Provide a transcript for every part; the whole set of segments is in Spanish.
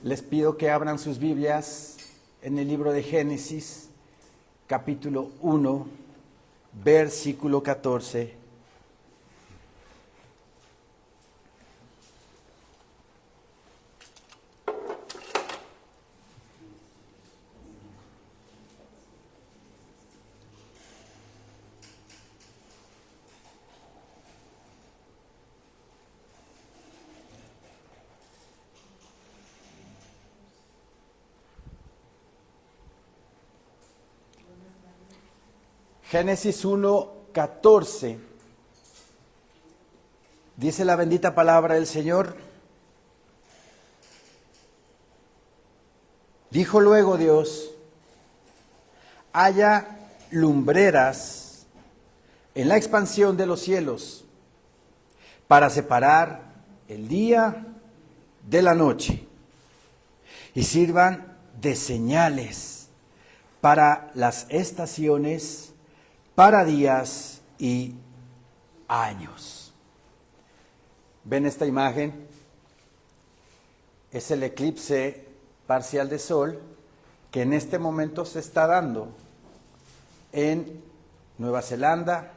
Les pido que abran sus Biblias en el libro de Génesis, capítulo 1, versículo 14. Génesis 1, 14. Dice la bendita palabra del Señor. Dijo luego Dios: haya lumbreras en la expansión de los cielos para separar el día de la noche y sirvan de señales para las estaciones, para días y años. ¿Ven esta imagen? Es el eclipse parcial de sol que en este momento se está dando en Nueva Zelanda,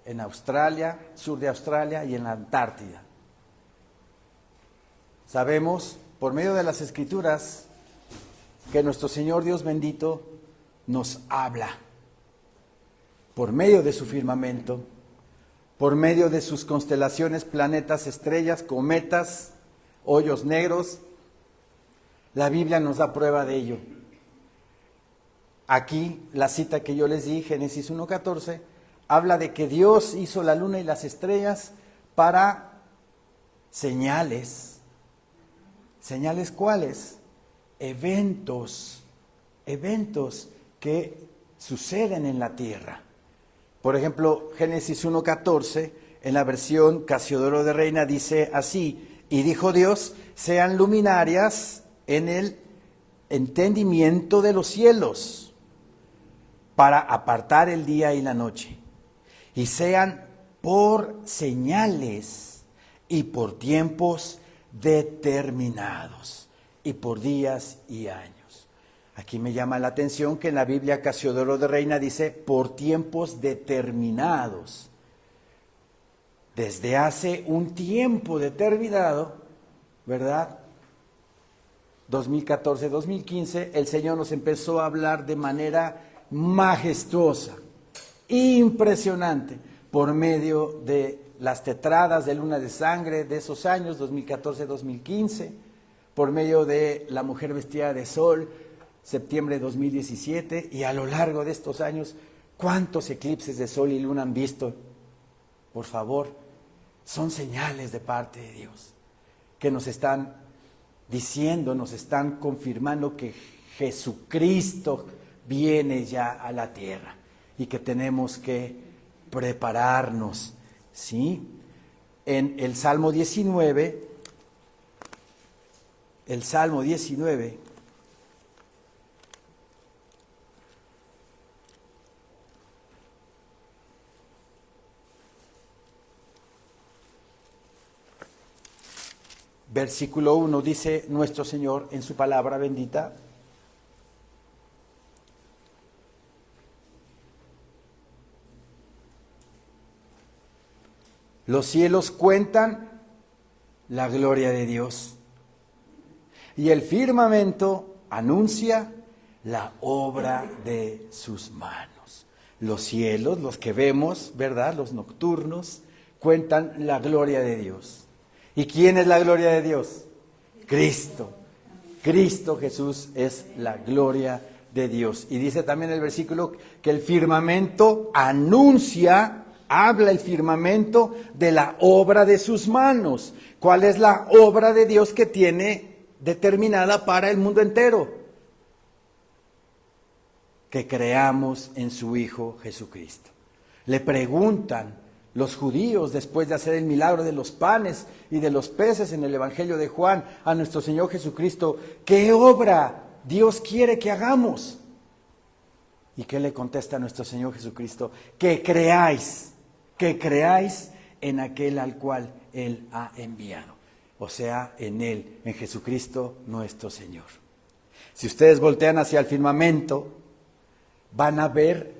en Australia, sur de Australia y en la Antártida. Sabemos por medio de las Escrituras que nuestro Señor Dios bendito nos habla por medio de su firmamento, por medio de sus constelaciones, planetas, estrellas, cometas, hoyos negros. La Biblia nos da prueba de ello. Aquí la cita que yo les di, Génesis 1:14, habla de que Dios hizo la luna y las estrellas para señales. ¿Señales cuáles? Eventos que suceden en la tierra. Por ejemplo, Génesis 1:14, en la versión Casiodoro de Reina, dice así: y dijo Dios, sean luminarias en el entendimiento de los cielos, para apartar el día y la noche, y sean por señales y por tiempos determinados, y por días y años. Aquí me llama la atención que en la Biblia Casiodoro de Reina dice por tiempos determinados. Desde hace un tiempo determinado, ¿verdad? 2014, 2015, el Señor nos empezó a hablar de manera majestuosa, impresionante, por medio de las tetradas de luna de sangre de esos años, 2014, 2015, por medio de la mujer vestida de sol, septiembre de 2017, y a lo largo de estos años, ¿cuántos eclipses de sol y luna han visto? Por favor, son señales de parte de Dios, que nos están diciendo, nos están confirmando que Jesucristo viene ya a la tierra y que tenemos que prepararnos, ¿sí? En el Salmo 19, versículo 1, dice nuestro Señor en su palabra bendita: los cielos cuentan la gloria de Dios, y el firmamento anuncia la obra de sus manos. Los cielos, los que vemos, ¿verdad? Los nocturnos, cuentan la gloria de Dios. ¿Y quién es la gloria de Dios? Cristo. Cristo Jesús es la gloria de Dios. Y dice también el versículo que el firmamento anuncia, habla el firmamento de la obra de sus manos. ¿Cuál es la obra de Dios que tiene determinada para el mundo entero? Que creamos en su Hijo Jesucristo. Le preguntan los judíos, después de hacer el milagro de los panes y de los peces en el Evangelio de Juan, a nuestro Señor Jesucristo: ¿qué obra Dios quiere que hagamos? ¿Y qué le contesta a nuestro Señor Jesucristo? Que creáis en aquel al cual Él ha enviado. o sea, en Él, en Jesucristo nuestro Señor. Si ustedes voltean hacia el firmamento, van a ver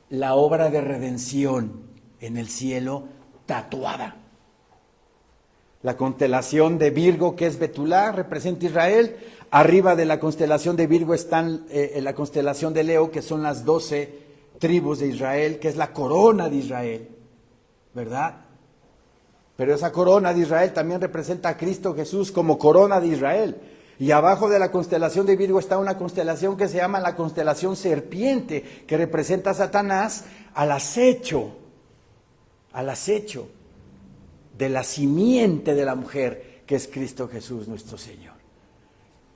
la obra de redención en el cielo tatuada. La constelación de Virgo, que es Betulá, representa Israel. Arriba de la constelación de Virgo están la constelación de Leo, que son las 12 tribus de Israel, que es la corona de Israel, ¿verdad? Pero esa corona de Israel también representa a Cristo Jesús como corona de Israel. Y abajo de la constelación de Virgo está una constelación que se llama la constelación serpiente, que representa a Satanás al acecho de la simiente de la mujer, que es Cristo Jesús nuestro Señor.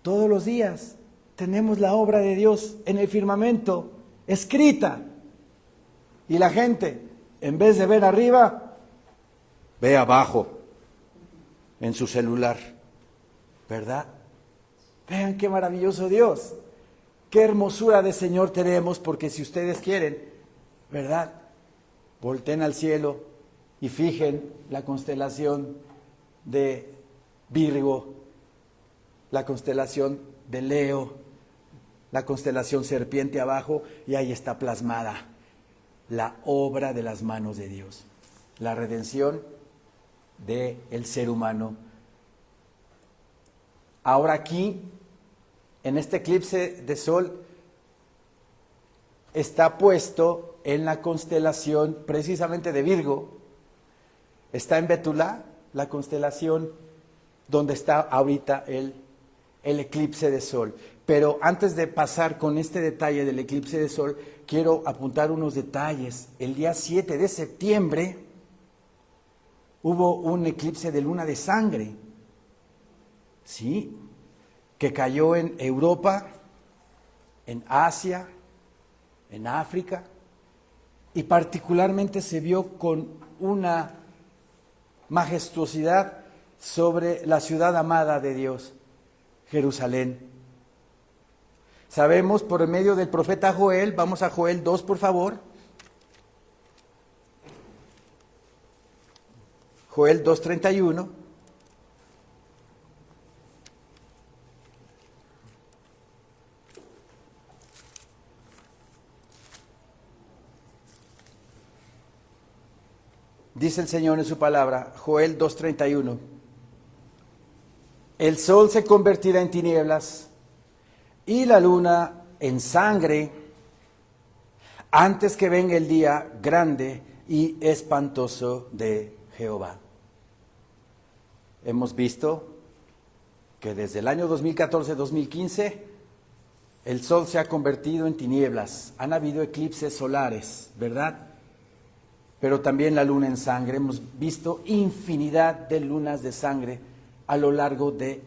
Todos los días tenemos la obra de Dios en el firmamento, escrita. Y la gente, en vez de ver arriba, ve abajo, en su celular, ¿verdad? Vean qué maravilloso Dios, qué hermosura de Señor tenemos, porque si ustedes quieren, ¿verdad? Volteen al cielo y fijen la constelación de Virgo, la constelación de Leo, la constelación serpiente abajo, y ahí está plasmada la obra de las manos de Dios, la redención del ser humano. Ahora aquí, en este eclipse de sol, está puesto en la constelación precisamente de Virgo, está en Betulá, la constelación donde está ahorita el eclipse de sol. Pero antes de pasar con este detalle del eclipse de sol, quiero apuntar unos detalles. El día 7 de septiembre hubo un eclipse de luna de sangre, ¿sí? Que cayó en Europa, en Asia, en África, y particularmente se vio con una majestuosidad sobre la ciudad amada de Dios, Jerusalén. Sabemos por medio del profeta Joel, vamos a Joel 2 por favor, Joel 2:31. Dice el Señor en su palabra, Joel 2:31, el sol se convertirá en tinieblas y la luna en sangre antes que venga el día grande y espantoso de Jehová. Hemos visto que desde el año 2014-2015 el sol se ha convertido en tinieblas, han habido eclipses solares, ¿verdad? Pero también la luna en sangre. Hemos visto infinidad de lunas de sangre a lo largo de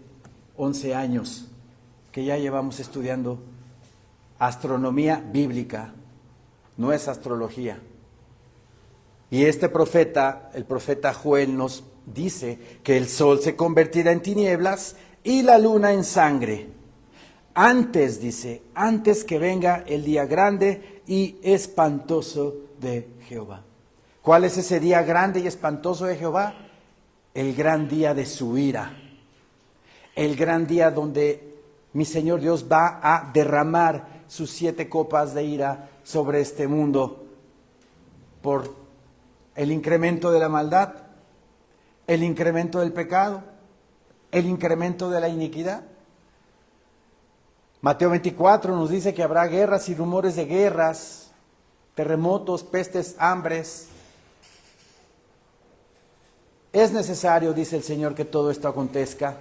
11 años que ya llevamos estudiando astronomía bíblica, no es astrología. Y este profeta, el profeta Joel, nos dice que el sol se convertirá en tinieblas y la luna en sangre. Antes, dice, antes que venga el día grande y espantoso de Jehová. ¿Cuál es ese día grande y espantoso de Jehová? El gran día de su ira. El gran día donde mi Señor Dios va a derramar sus 7 copas de ira sobre este mundo por el incremento de la maldad, el incremento del pecado, el incremento de la iniquidad. Mateo 24 nos dice que habrá guerras y rumores de guerras, terremotos, pestes, hambres. Es necesario, dice el Señor, que todo esto acontezca,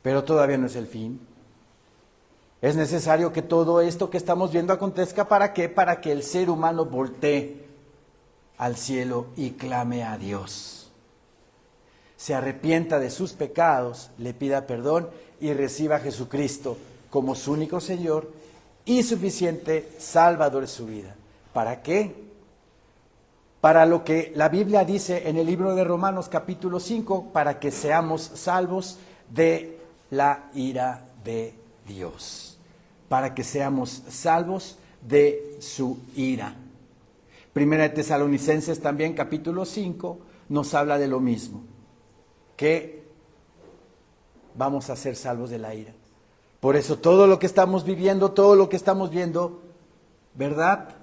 pero todavía no es el fin. Es necesario que todo esto que estamos viendo acontezca, ¿para qué? Para que el ser humano voltee al cielo y clame a Dios. Se arrepienta de sus pecados, le pida perdón y reciba a Jesucristo como su único Señor y suficiente Salvador de su vida. ¿Para qué? Para lo que la Biblia dice en el libro de Romanos capítulo 5, para que seamos salvos de la ira de Dios, para que seamos salvos de su ira. Primera de Tesalonicenses también capítulo 5 nos habla de lo mismo. que vamos a ser salvos de la ira. Por eso todo lo que estamos viviendo, todo lo que estamos viendo, ¿verdad?,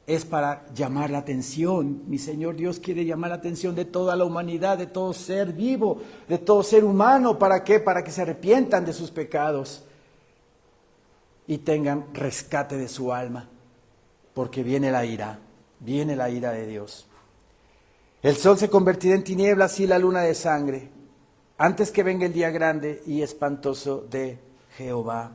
es para llamar la atención. Mi Señor Dios quiere llamar la atención de toda la humanidad, de todo ser vivo, de todo ser humano. ¿Para qué? Para que se arrepientan de sus pecados y tengan rescate de su alma, porque viene la ira de Dios. El sol se convertirá en tinieblas y la luna de sangre, antes que venga el día grande y espantoso de Jehová.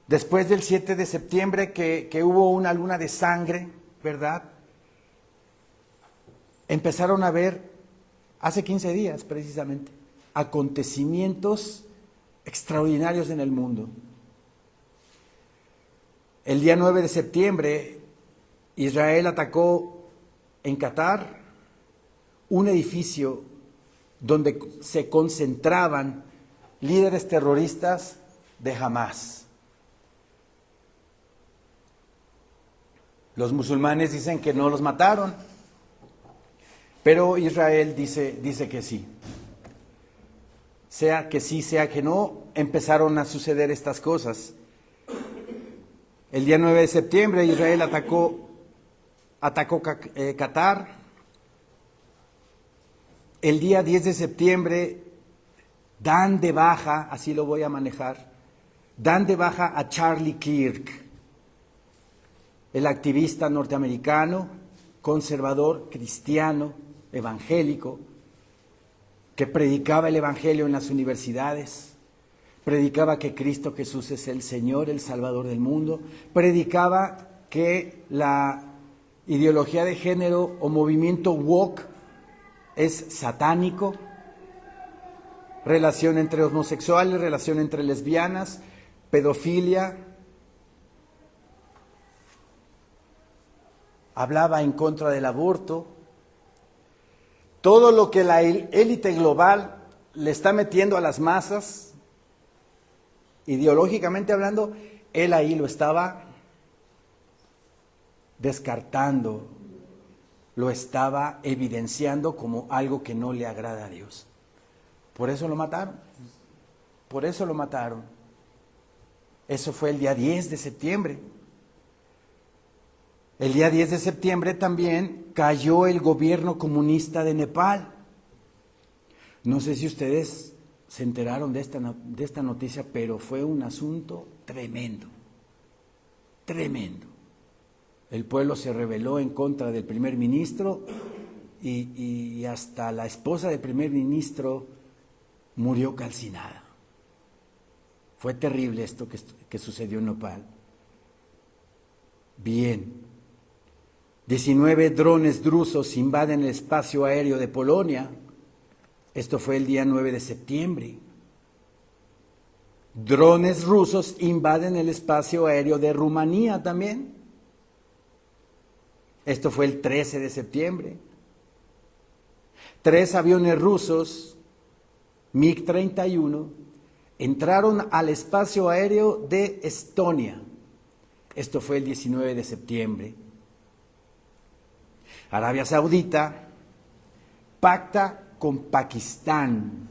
Después del 7 de septiembre que hubo una luna de sangre, ¿verdad?, empezaron a ver, hace 15 días precisamente, acontecimientos extraordinarios en el mundo. El día 9 de septiembre, Israel atacó en Qatar un edificio donde se concentraban líderes terroristas de Hamás. Los musulmanes dicen que no los mataron, pero Israel dice que sí. Sea que sí, sea que no, empezaron a suceder estas cosas. El día 9 de septiembre Israel atacó Qatar. El día 10 de septiembre dan de baja, así lo voy a manejar, dan de baja a Charlie Kirk, el activista norteamericano, conservador, cristiano, evangélico, que predicaba el evangelio en las universidades, predicaba que Cristo Jesús es el Señor, el Salvador del mundo, predicaba que la ideología de género o movimiento woke es satánico, relación entre homosexuales, relación entre lesbianas, pedofilia. Hablaba en contra del aborto. Todo lo que la élite global le está metiendo a las masas, ideológicamente hablando, él ahí lo estaba descartando, lo estaba evidenciando como algo que no le agrada a Dios. Por eso lo mataron. Por eso lo mataron. Eso fue el día 10 de septiembre. El día 10 de septiembre también cayó el gobierno comunista de Nepal. No sé si ustedes se enteraron de esta noticia, pero fue un asunto tremendo, tremendo. El pueblo se rebeló en contra del primer ministro y hasta la esposa del primer ministro murió calcinada. Fue terrible esto que sucedió en Nepal. Bien. 19 drones drusos invaden el espacio aéreo de Polonia. Esto fue el día 9 de septiembre. Drones rusos invaden el espacio aéreo de Rumanía también. Esto fue el 13 de septiembre. 3 aviones rusos, MiG-31, entraron al espacio aéreo de Estonia. Esto fue el 19 de septiembre. Arabia Saudita pacta con Pakistán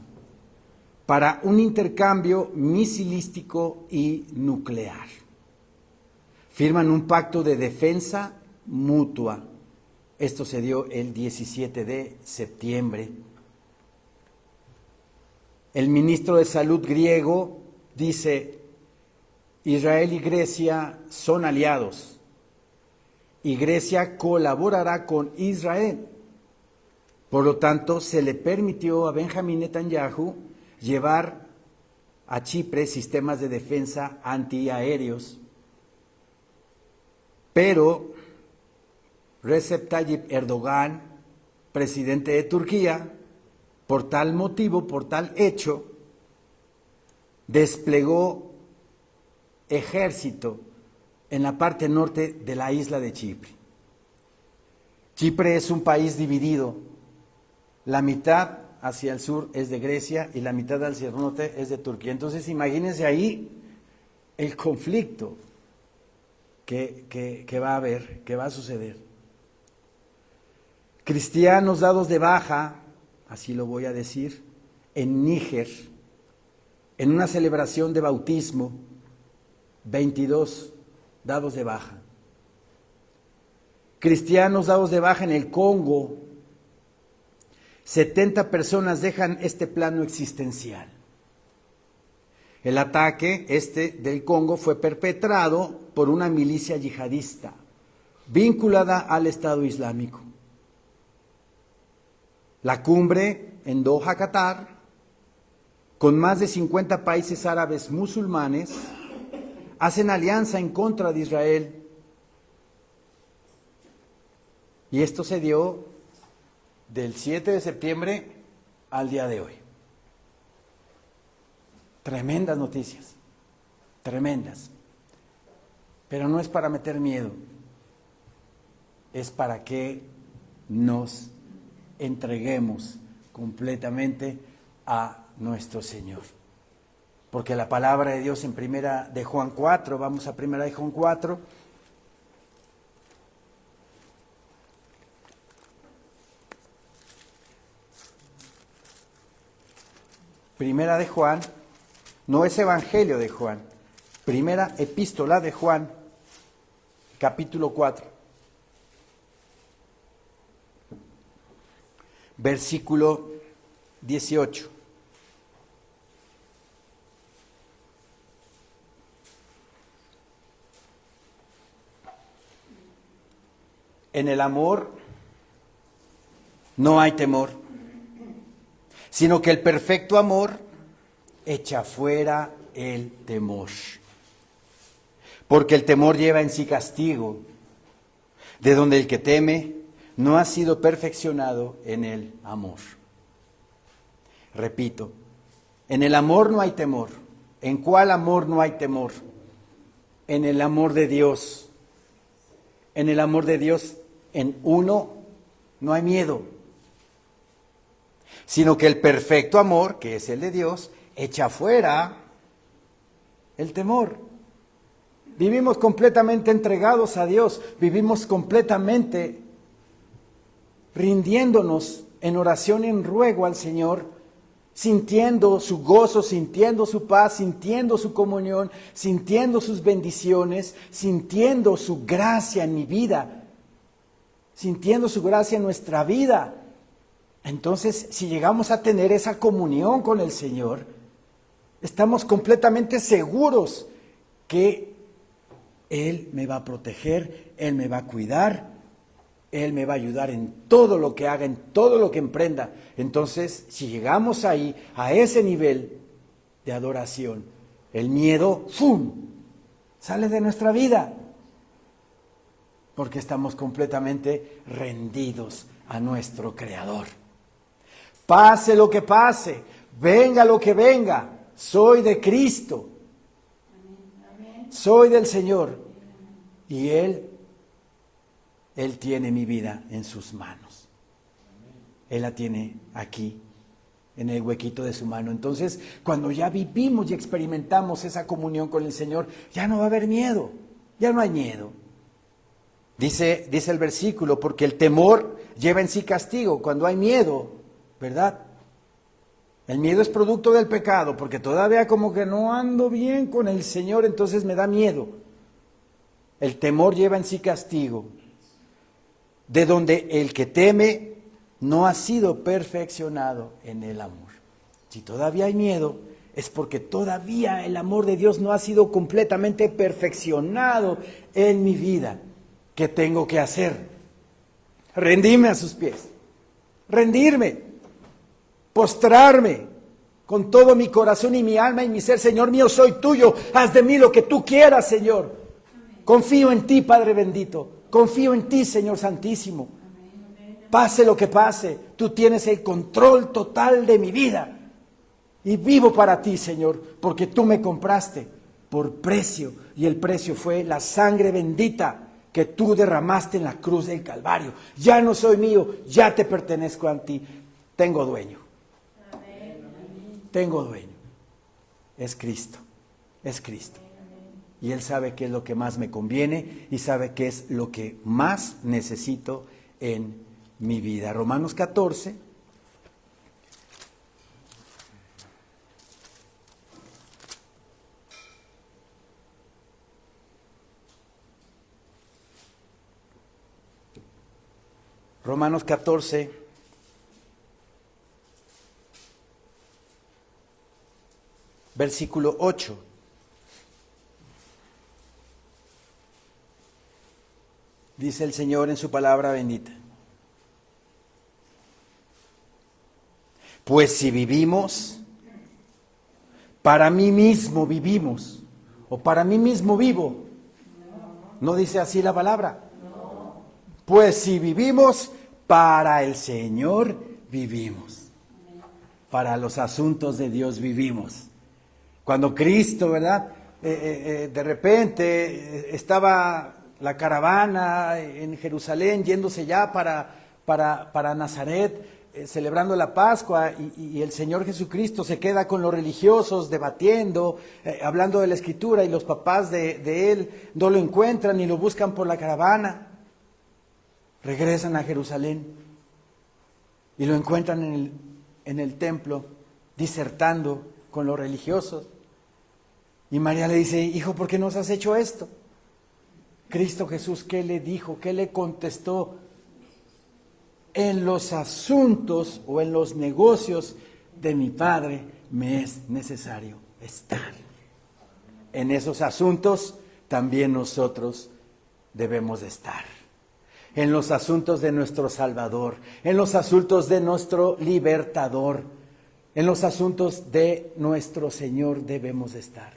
para un intercambio misilístico y nuclear. Firman un pacto de defensa mutua. Esto se dio el 17 de septiembre. El ministro de Salud griego dice: Israel y Grecia son aliados y Grecia colaborará con Israel. Por lo tanto, se le permitió a Benjamín Netanyahu llevar a Chipre sistemas de defensa antiaéreos. Pero Recep Tayyip Erdogan, presidente de Turquía, por tal motivo, por tal hecho, desplegó ejército en la parte norte de la isla de Chipre. Chipre es un país dividido. La mitad hacia el sur es de Grecia y la mitad hacia el norte es de Turquía. Entonces imagínense ahí el conflicto que va a haber, que va a suceder. Cristianos dados de baja así lo voy a decir, en Níger, en una celebración de bautismo, 22 dados de baja. Cristianos dados de baja en el Congo, 70 personas dejan este plano existencial. El ataque del Congo fue perpetrado por una milicia yihadista vinculada al Estado Islámico. La cumbre en Doha, Qatar, con más de 50 países árabes musulmanes, hacen alianza en contra de Israel. Y esto se dio del 7 de septiembre al día de hoy. Tremendas noticias, tremendas. Pero no es para meter miedo, es para que nos entreguemos completamente a nuestro Señor. Porque la palabra de Dios en primera de Juan 4, vamos a primera de Juan 4. Primera de Juan, no es Evangelio de Juan, primera epístola de Juan, capítulo 4, versículo 18. En el amor no hay temor, sino que el perfecto amor echa fuera el temor. Porque el temor lleva en sí castigo, de donde el que teme no ha sido perfeccionado en el amor. Repito, en el amor no hay temor. ¿En cuál amor no hay temor? En el amor de Dios. En el amor de Dios, en uno, no hay miedo, sino que el perfecto amor, que es el de Dios, echa fuera el temor. Vivimos completamente entregados a Dios, vivimos completamente rindiéndonos en oración y en ruego al Señor, sintiendo su gozo, sintiendo su paz, sintiendo su comunión, sintiendo sus bendiciones, sintiendo su gracia en mi vida, sintiendo su gracia en nuestra vida. Entonces, si llegamos a tener esa comunión con el Señor, estamos completamente seguros que Él me va a proteger, Él me va a cuidar, Él me va a ayudar en todo lo que haga, en todo lo que emprenda. Entonces, si llegamos ahí, a ese nivel de adoración, el miedo, ¡fum!, sale de nuestra vida, porque estamos completamente rendidos a nuestro Creador. Pase lo que pase, venga lo que venga, soy de Cristo, soy del Señor, y Él tiene mi vida en sus manos. Él la tiene aquí, en el huequito de su mano. Entonces, cuando ya vivimos y experimentamos esa comunión con el Señor, ya no va a haber miedo, ya no hay miedo. Dice el versículo, porque el temor lleva en sí castigo. Cuando hay miedo, ¿verdad? El miedo es producto del pecado, porque todavía como que no ando bien con el Señor, entonces me da miedo. El temor lleva en sí castigo, de donde el que teme no ha sido perfeccionado en el amor. Si todavía hay miedo, es porque todavía el amor de Dios no ha sido completamente perfeccionado en mi vida. ¿Qué tengo que hacer? Rendirme a sus pies, rendirme, postrarme con todo mi corazón y mi alma y mi ser. Señor mío, soy tuyo, haz de mí lo que tú quieras, Señor. Confío en ti, Padre bendito, confío en ti, Señor Santísimo. Pase lo que pase, tú tienes el control total de mi vida. Y vivo para ti, Señor, porque tú me compraste por precio, y el precio fue la sangre bendita que tú derramaste en la cruz del Calvario. Ya no soy mío, ya te pertenezco a ti. Tengo dueño. Tengo dueño. Es Cristo, es Cristo. Y Él sabe qué es lo que más me conviene y sabe qué es lo que más necesito en mi vida. Romanos 14, Romanos 14, versículo 8. Dice el Señor en su palabra bendita: pues si vivimos, para mí mismo vivimos, o para mí mismo vivo. ¿No dice así la palabra? Pues si vivimos, para el Señor vivimos. Para los asuntos de Dios vivimos. Cuando Cristo, ¿verdad? De repente estaba la caravana en Jerusalén yéndose ya para Nazaret, celebrando la Pascua, y el Señor Jesucristo se queda con los religiosos debatiendo, hablando de la Escritura, y los papás de él no lo encuentran y lo buscan por la caravana. Regresan a Jerusalén y lo encuentran en el templo disertando con los religiosos. Y María le dice: hijo, ¿por qué nos has hecho esto? Cristo Jesús, ¿qué le dijo? ¿Qué le contestó? En los asuntos o en los negocios de mi Padre me es necesario estar. En esos asuntos también nosotros debemos de estar. En los asuntos de nuestro Salvador, en los asuntos de nuestro Libertador, en los asuntos de nuestro Señor debemos de estar.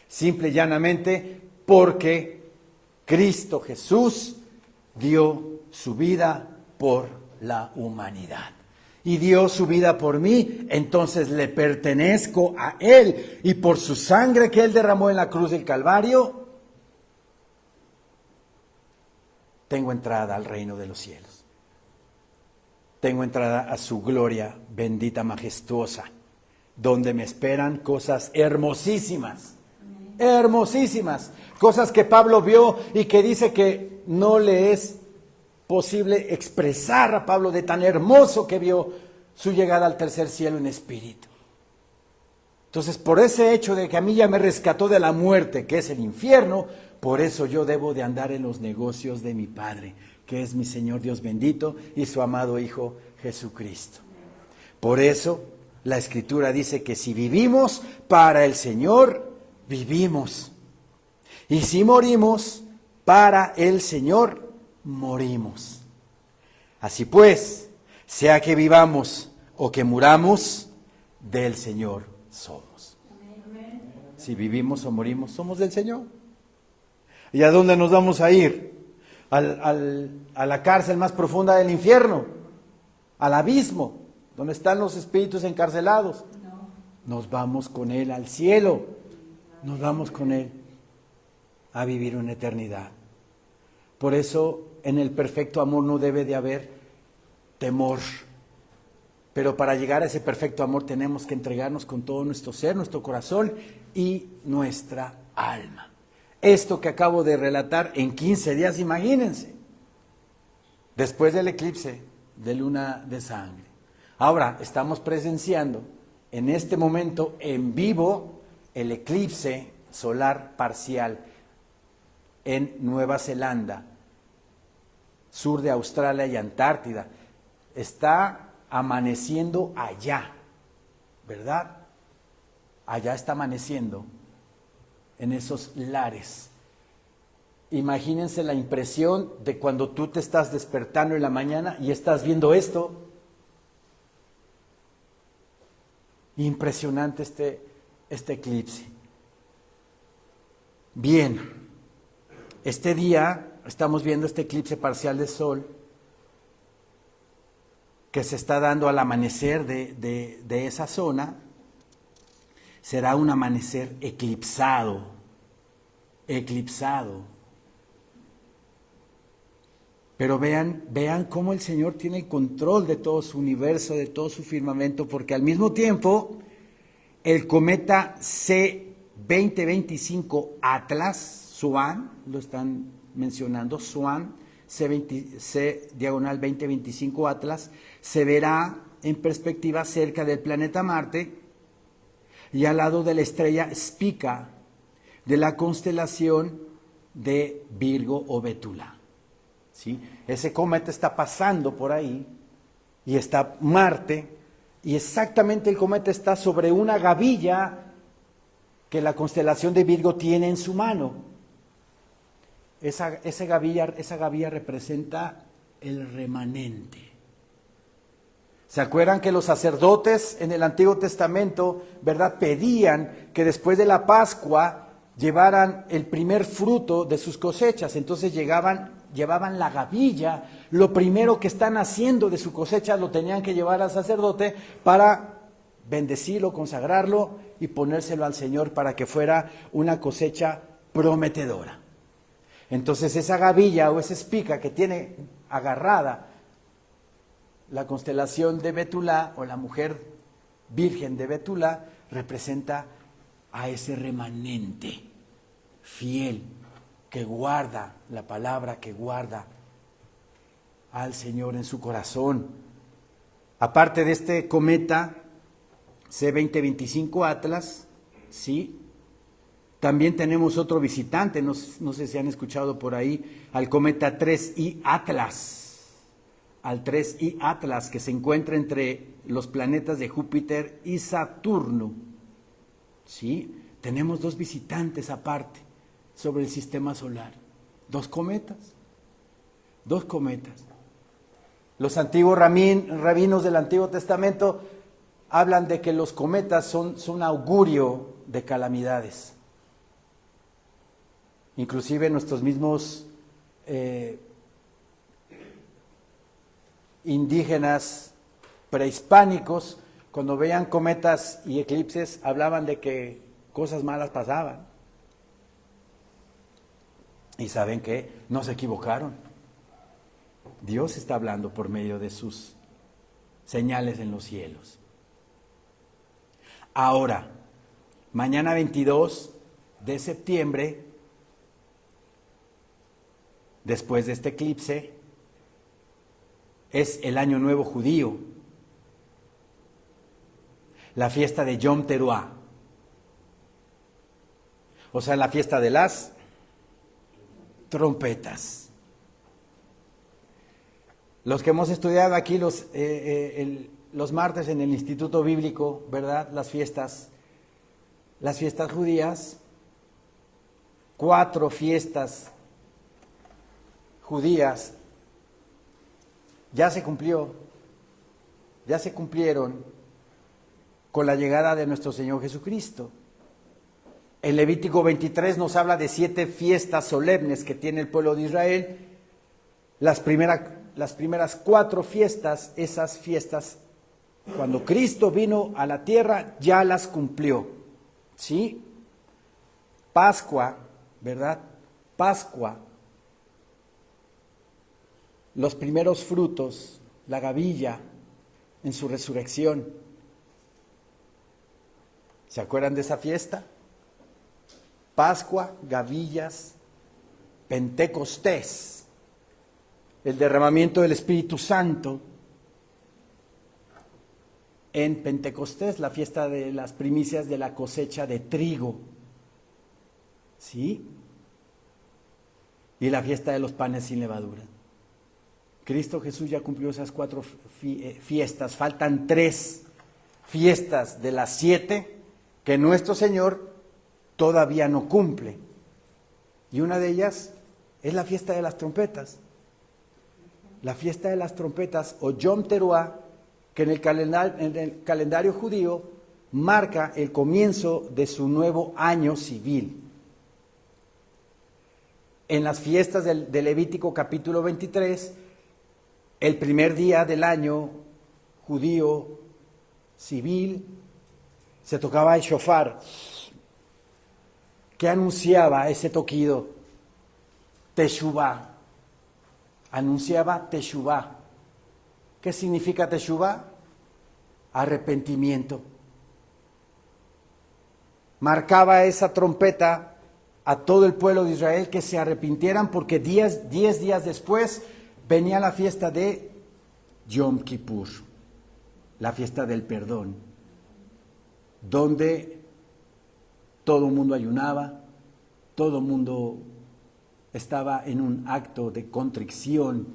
Simple y llanamente porque Cristo Jesús dio su vida por la humanidad. Y dio su vida por mí, entonces le pertenezco a Él. Y por su sangre que Él derramó en la cruz del Calvario, tengo entrada al reino de los cielos. Tengo entrada a su gloria bendita, majestuosa, donde me esperan cosas hermosísimas. Hermosísimas. Cosas que Pablo vio y que dice que no le es posible expresar a Pablo de tan hermoso que vio su llegada al tercer cielo en espíritu. Entonces, por ese hecho de que a mí ya me rescató de la muerte, que es el infierno, por eso yo debo de andar en los negocios de mi Padre, que es mi Señor Dios bendito y su amado Hijo Jesucristo. Por eso la Escritura dice que si vivimos para el Señor, vivimos. Y si morimos, para el Señor morimos. Así pues, sea que vivamos o que muramos, del Señor somos. Si vivimos o morimos, somos del Señor. ¿Y a dónde nos vamos a ir? A la cárcel más profunda del infierno, al abismo, donde están los espíritus encarcelados. Nos vamos con Él al cielo, nos vamos con Él a vivir una eternidad. Por eso en el perfecto amor no debe de haber temor. Pero para llegar a ese perfecto amor tenemos que entregarnos con todo nuestro ser, nuestro corazón y nuestra alma. Esto que acabo de relatar en 15 días, imagínense, después del eclipse de luna de sangre. Ahora estamos presenciando en este momento en vivo el eclipse solar parcial en Nueva Zelanda, sur de Australia y Antártida. Está amaneciendo allá, ¿verdad? Allá está amaneciendo, en esos lares. Imagínense la impresión de cuando tú te estás despertando en la mañana y estás viendo esto. Impresionante este eclipse. Bien, este día estamos viendo este eclipse parcial de sol que se está dando al amanecer de esa zona. Será un amanecer eclipsado. Pero vean cómo el Señor tiene el control de todo su universo, de todo su firmamento, porque al mismo tiempo el cometa C2025 Atlas, Swan, lo están mencionando, Swan, C/2025 Atlas, se verá en perspectiva cerca del planeta Marte y al lado de la estrella Spica de la constelación de Virgo o Bétula. ¿sí? Ese cometa está pasando por ahí y está Marte, y exactamente el cometa está sobre una gavilla que la constelación de Virgo tiene en su mano. Esa gavilla representa el remanente. ¿Se acuerdan que los sacerdotes en el Antiguo Testamento, verdad, pedían que después de la Pascua llevaran el primer fruto de sus cosechas? Entonces llevaban la gavilla, lo primero que están haciendo de su cosecha lo tenían que llevar al sacerdote para bendecirlo, consagrarlo y ponérselo al Señor para que fuera una cosecha prometedora. Entonces esa gavilla o esa espiga que tiene agarrada la constelación de Betulá, o la mujer virgen de Betulá, representa a ese remanente fiel que guarda la palabra, que guarda al Señor en su corazón. Aparte de este cometa C2025 Atlas, ¿sí? También tenemos otro visitante, no sé si han escuchado por ahí, al cometa 3I Atlas. Al 3I Atlas, que se encuentra entre los planetas de Júpiter y Saturno. ¿Sí? Tenemos dos visitantes aparte sobre el sistema solar. Dos cometas. Los antiguos rabinos del Antiguo Testamento hablan de que los cometas son augurio de calamidades. Inclusive nuestros mismos indígenas prehispánicos, cuando veían cometas y eclipses, hablaban de que cosas malas pasaban. Y saben que no se equivocaron. Dios está hablando por medio de sus señales en los cielos. Ahora, mañana 22 de septiembre, después de este eclipse, es el Año Nuevo Judío, la fiesta de Yom Teruah, o sea, la fiesta de las trompetas. Los que hemos estudiado aquí los martes en el Instituto Bíblico, ¿verdad? Las fiestas judías, 4 fiestas judías, ya se cumplieron con la llegada de nuestro Señor Jesucristo. El Levítico 23 nos habla de 7 fiestas solemnes que tiene el pueblo de Israel. Las primeras 4 fiestas, esas fiestas, cuando Cristo vino a la tierra, ya las cumplió. ¿Sí? Pascua, ¿verdad? Pascua. Los primeros frutos, la gavilla en su resurrección. ¿Se acuerdan de esa fiesta? Pascua, gavillas, Pentecostés, el derramamiento del Espíritu Santo. En Pentecostés, la fiesta de las primicias de la cosecha de trigo. ¿Sí? Y la fiesta de los panes sin levadura. Cristo Jesús ya cumplió esas 4 fiestas. Faltan 3 fiestas de las 7 que nuestro Señor todavía no cumple. Y una de ellas es la fiesta de las trompetas. La fiesta de las trompetas, o Yom Teruah, que en el calendario judío marca el comienzo de su nuevo año civil. En las fiestas del Levítico capítulo 23, el primer día del año judío civil, se tocaba el shofar, que anunciaba ese toquido, Teshuvah, anunciaba Teshuvah. ¿Qué significa Teshuvah? Arrepentimiento. Marcaba esa trompeta a todo el pueblo de Israel que se arrepintieran, porque 10 días después venía la fiesta de Yom Kippur, la fiesta del perdón, donde todo el mundo ayunaba, todo el mundo estaba en un acto de contrición,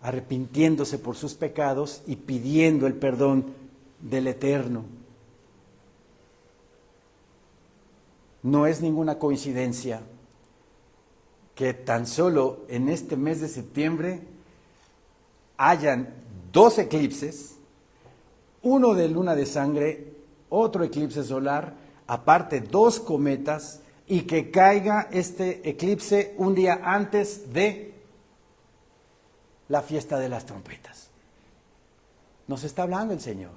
arrepintiéndose por sus pecados y pidiendo el perdón del Eterno. No es ninguna coincidencia que tan solo en este mes de septiembre hayan 2 eclipses, uno de luna de sangre, otro eclipse solar, aparte 2 cometas, y que caiga este eclipse un día antes de la fiesta de las trompetas. Nos está hablando el Señor.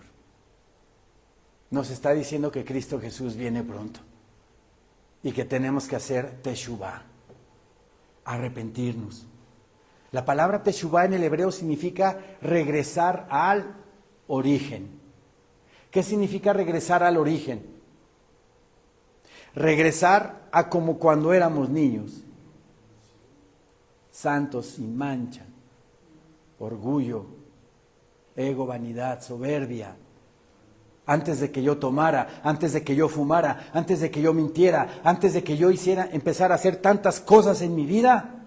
Nos está diciendo que Cristo Jesús viene pronto y que tenemos que hacer teshuvá, arrepentirnos. La palabra teshuvá en el hebreo significa regresar al origen. ¿Qué significa regresar al origen? Regresar a como cuando éramos niños, santos, sin mancha, orgullo, ego, vanidad, soberbia. Antes de que yo tomara, antes de que yo fumara, antes de que yo mintiera, antes de que yo empezara a hacer tantas cosas en mi vida,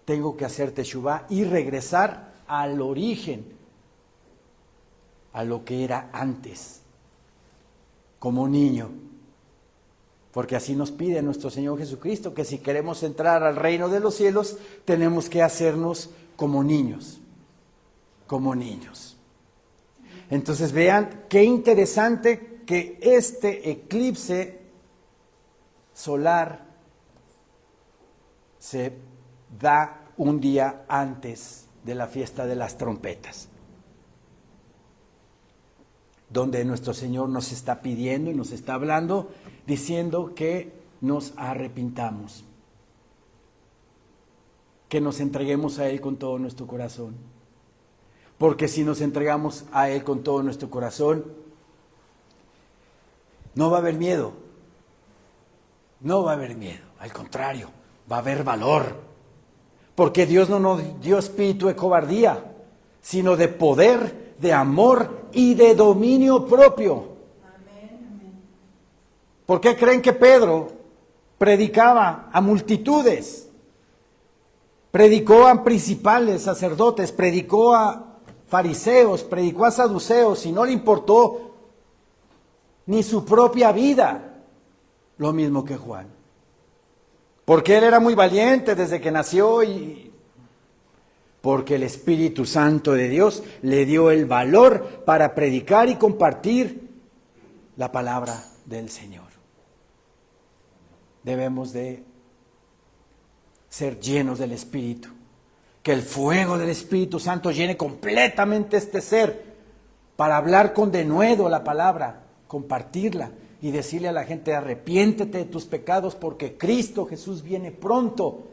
tengo que hacer teshuvá y regresar al origen, a lo que era antes, como niño. Porque así nos pide nuestro Señor Jesucristo, que si queremos entrar al reino de los cielos, tenemos que hacernos como niños, como niños. Entonces vean qué interesante que este eclipse solar se da un día antes de la fiesta de las trompetas, donde nuestro Señor nos está pidiendo y nos está hablando, diciendo que nos arrepintamos, que nos entreguemos a Él con todo nuestro corazón. Porque si nos entregamos a Él con todo nuestro corazón, no va a haber miedo. No va a haber miedo. Al contrario, va a haber valor. Porque Dios no nos dio espíritu de cobardía, sino de poder, de amor y de dominio propio. ¿Por qué creen que Pedro predicaba a multitudes? Predicó a principales, sacerdotes, predicó a fariseos, predicó a saduceos y no le importó ni su propia vida, lo mismo que Juan. Porque él era muy valiente desde que nació y porque el Espíritu Santo de Dios le dio el valor para predicar y compartir la palabra del Señor. Debemos de ser llenos del Espíritu. Que el fuego del Espíritu Santo llene completamente este ser para hablar con denuedo la palabra, compartirla y decirle a la gente: arrepiéntete de tus pecados porque Cristo Jesús viene pronto.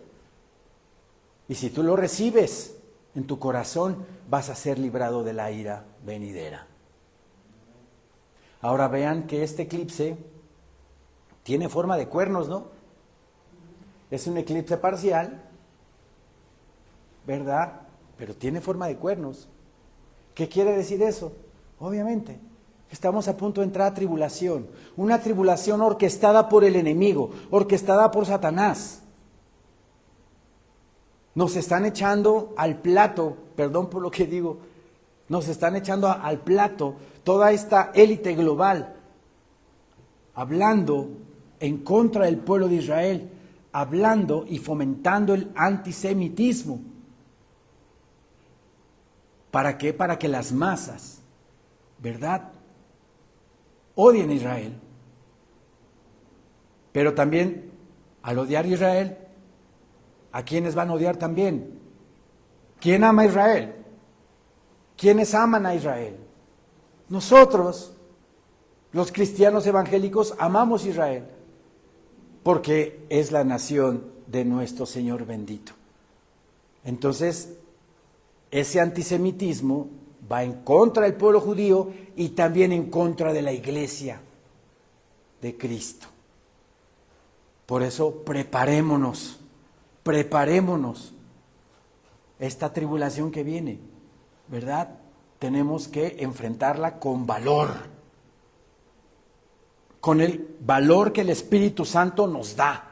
Y si tú lo recibes en tu corazón, vas a ser librado de la ira venidera. Ahora vean que este eclipse tiene forma de cuernos, ¿no? Es un eclipse parcial, ¿verdad? Pero tiene forma de cuernos. ¿Qué quiere decir eso? Obviamente, estamos a punto de entrar a tribulación. Una tribulación orquestada por el enemigo, orquestada por Satanás. Nos están echando al plato, perdón por lo que digo, nos están echando al plato toda esta élite global, hablando en contra del pueblo de Israel, hablando y fomentando el antisemitismo. ¿Para qué? Para que las masas, ¿verdad?, odien a Israel. Pero también, al odiar a Israel, ¿a quiénes van a odiar también? ¿Quién ama a Israel? ¿Quiénes aman a Israel? Nosotros, los cristianos evangélicos, amamos a Israel, porque es la nación de nuestro Señor bendito. Entonces, ese antisemitismo va en contra del pueblo judío y también en contra de la iglesia de Cristo. Por eso preparémonos esta tribulación que viene, ¿verdad? Tenemos que enfrentarla con valor, con el valor que el Espíritu Santo nos da.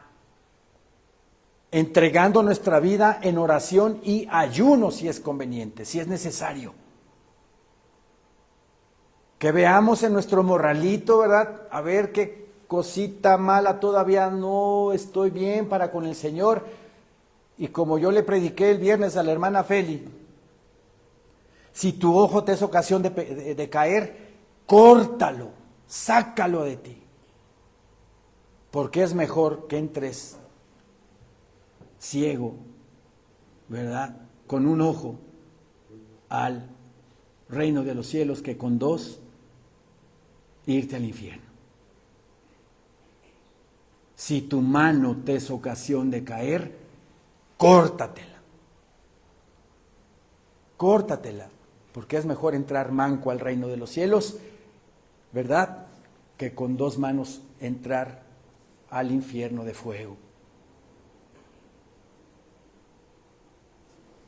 entregando nuestra vida en oración y ayuno si es conveniente, si es necesario. Que veamos en nuestro morralito, ¿verdad? A ver qué cosita mala todavía no estoy bien para con el Señor. Y como yo le prediqué el viernes a la hermana Feli, si tu ojo te es ocasión de caer, córtalo, sácalo de ti. Porque es mejor que entres ciego, ¿verdad? Con un ojo al reino de los cielos que con dos irte al infierno. Si tu mano te es ocasión de caer, córtatela. Córtatela, porque es mejor entrar manco al reino de los cielos, ¿verdad? Que con dos manos entrar al infierno de fuego.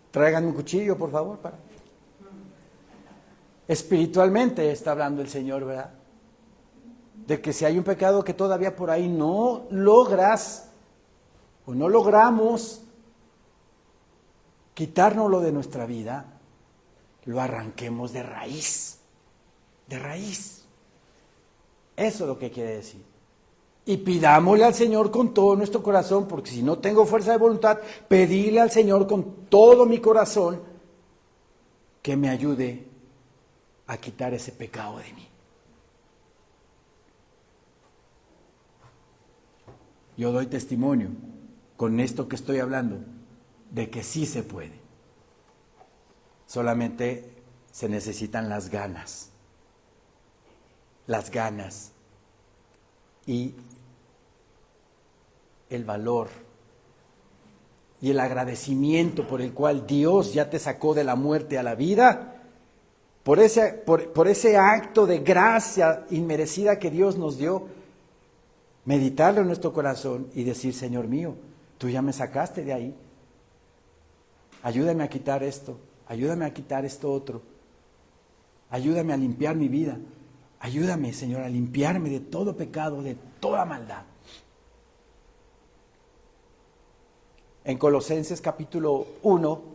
Traigan un cuchillo, por favor, para. Espiritualmente está hablando el Señor, ¿verdad? De que si hay un pecado que todavía por ahí no logras o no logramos quitárnoslo de nuestra vida, lo arranquemos de raíz, de raíz. Eso es lo que quiere decir. Y pidámosle al Señor con todo nuestro corazón, porque si no tengo fuerza de voluntad, pedirle al Señor con todo mi corazón que me ayude a quitar ese pecado de mí. Yo doy testimonio con esto que estoy hablando de que sí se puede. Solamente se necesitan las ganas y el valor y el agradecimiento por el cual Dios ya te sacó de la muerte a la vida, por ese acto de gracia inmerecida que Dios nos dio, meditarlo en nuestro corazón y decir: Señor mío, tú ya me sacaste de ahí, ayúdame a quitar esto, ayúdame a quitar esto otro, ayúdame a limpiar mi vida, ayúdame, Señor, a limpiarme de todo pecado, de toda maldad. En Colosenses capítulo 1,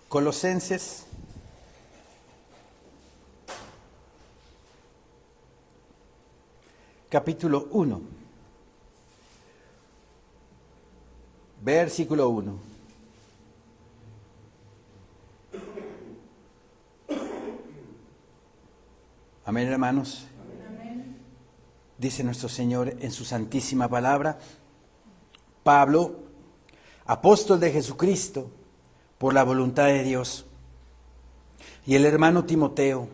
Colosenses capítulo 1, versículo 1. Amén, hermanos. Amén. Dice nuestro Señor en su santísima palabra: Pablo, apóstol de Jesucristo, por la voluntad de Dios, y el hermano Timoteo,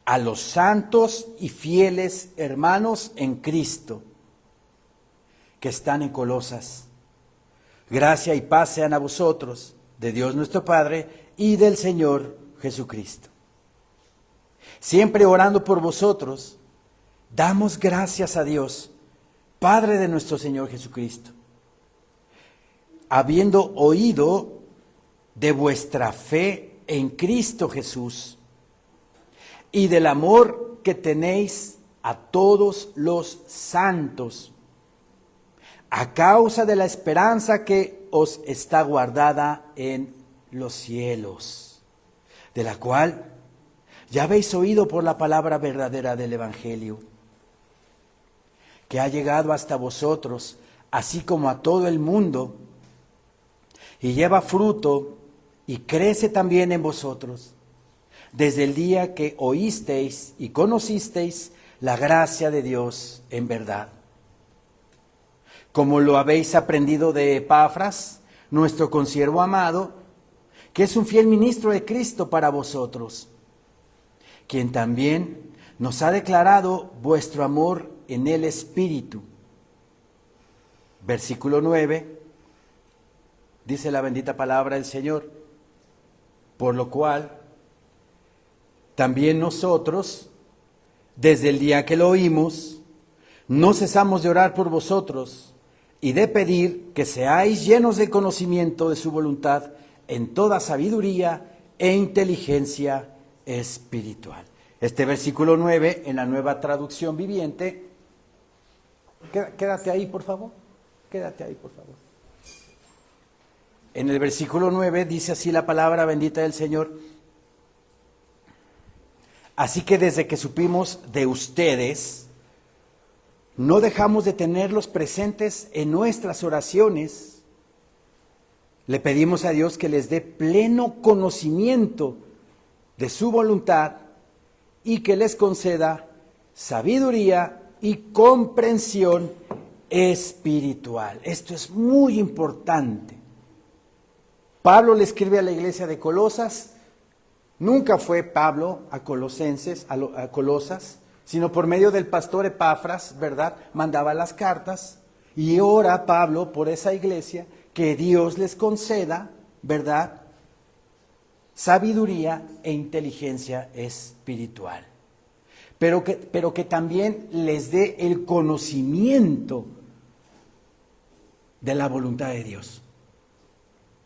a los santos y fieles hermanos en Cristo que están en Colosas, gracia y paz sean a vosotros, de Dios nuestro Padre y del Señor Jesucristo. Siempre orando por vosotros, damos gracias a Dios, Padre de nuestro Señor Jesucristo, habiendo oído de vuestra fe en Cristo Jesús y del amor que tenéis a todos los santos, a causa de la esperanza que os está guardada en los cielos, de la cual ya habéis oído por la palabra verdadera del Evangelio, que ha llegado hasta vosotros, así como a todo el mundo, y lleva fruto y crece también en vosotros, desde el día que oísteis y conocisteis la gracia de Dios en verdad. Como lo habéis aprendido de Epafras, nuestro consiervo amado, que es un fiel ministro de Cristo para vosotros, quien también nos ha declarado vuestro amor en el Espíritu. Versículo 9, dice la bendita palabra del Señor: por lo cual también nosotros, desde el día que lo oímos, no cesamos de orar por vosotros y de pedir que seáis llenos de conocimiento de su voluntad en toda sabiduría e inteligencia espiritual. Este versículo 9 en la Nueva Traducción Viviente, quédate ahí por favor, quédate ahí por favor. En el versículo 9 dice así la palabra bendita del Señor: así que desde que supimos de ustedes, no dejamos de tenerlos presentes en nuestras oraciones. Le pedimos a Dios que les dé pleno conocimiento de su voluntad y que les conceda sabiduría y comprensión espiritual. Esto es muy importante. Pablo le escribe a la iglesia de Colosas. Nunca fue Pablo a Colosenses, a Colosas, sino por medio del pastor Epafras, ¿verdad? Mandaba las cartas y ora Pablo por esa iglesia, que Dios les conceda, ¿verdad?, sabiduría e inteligencia espiritual. Pero que también les dé el conocimiento de la voluntad de Dios.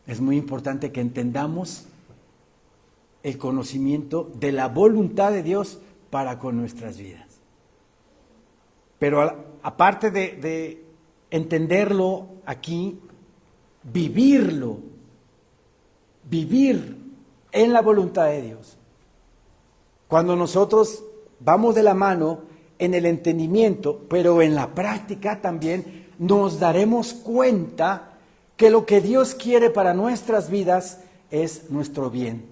Es muy importante que entendamos el conocimiento de la voluntad de Dios para con nuestras vidas. Pero aparte de entenderlo aquí, vivirlo, vivir en la voluntad de Dios. Cuando nosotros vamos de la mano en el entendimiento, pero en la práctica también, nos daremos cuenta que lo que Dios quiere para nuestras vidas es nuestro bien.